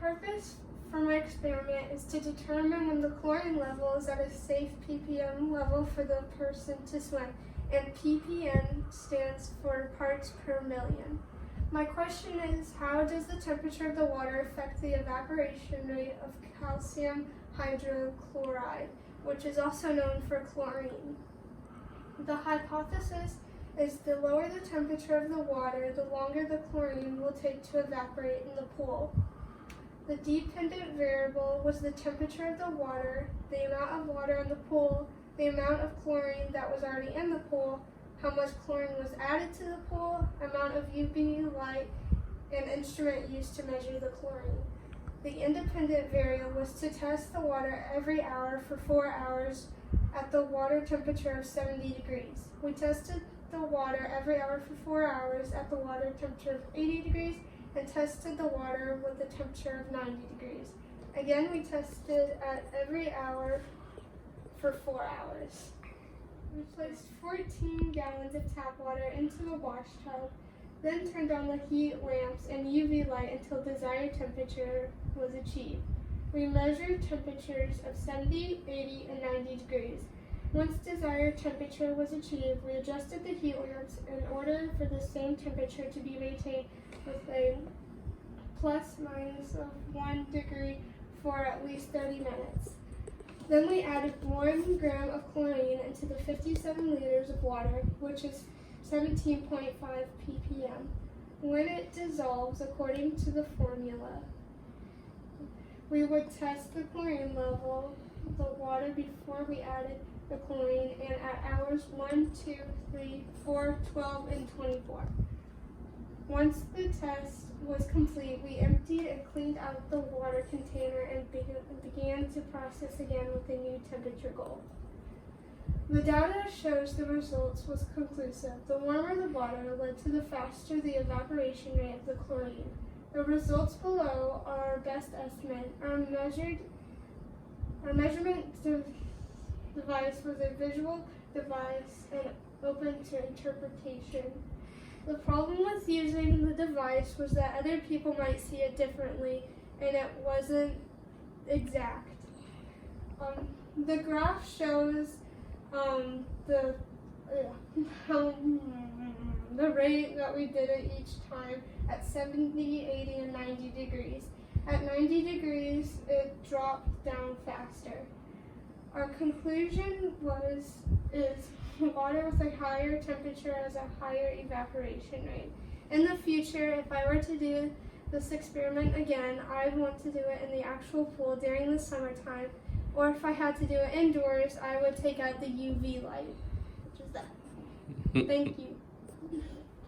purpose for my experiment is to determine when the chlorine level is at a safe ppm level for the person to swim, and ppm stands for parts per million. My question is, how does the temperature of the water affect the evaporation rate of calcium hydrochloride, which is also known for chlorine? The hypothesis is the lower the temperature of the water, the longer the chlorine will take to evaporate in the pool. The dependent variable was the temperature of the water, the amount of water in the pool, the amount of chlorine that was already in the pool, how much chlorine was added to the pool, amount of UV light, and instrument used to measure the chlorine. The independent variable was to test the water every hour for 4 hours at the water temperature of 70 degrees. We tested the water every hour for 4 hours at the water temperature of 80 degrees and tested the water with the temperature of 90 degrees. Again, we tested at every hour for 4 hours. We placed 14 gallons of tap water into the wash tub, then turned on the heat lamps and UV light until desired temperature was achieved. We measured temperatures of 70, 80, and 90 degrees. Once desired temperature was achieved, we adjusted the heat lamps in order for the same temperature to be maintained with a plus minus of 1 degree for at least 30 minutes. Then we added 1 gram of chlorine into the 57 liters of water, which is 17.5 ppm. When it dissolves according to the formula, we would test the chlorine level of the water before we added the chlorine and at hours 1, 2, 3, 4, 12, and 24. Once the test was complete, we emptied and cleaned out the water container and began to process again with a new temperature goal. The data shows the results was conclusive. The warmer the water led to the faster the evaporation rate of the chlorine. The results below are our best estimate. Our measurement device was a visual device and open to interpretation. The problem with using the device was that other people might see it differently and it wasn't exact. The graph shows the rate that we did it each time at 70, 80, and 90 degrees. At 90 degrees, it dropped down faster. Our conclusion is water with a higher temperature has a higher evaporation rate. In the future, if I were to do this experiment again, I would want to do it in the actual pool during the summertime, or if I had to do it indoors, I would take out the UV light, which is that. Thank you.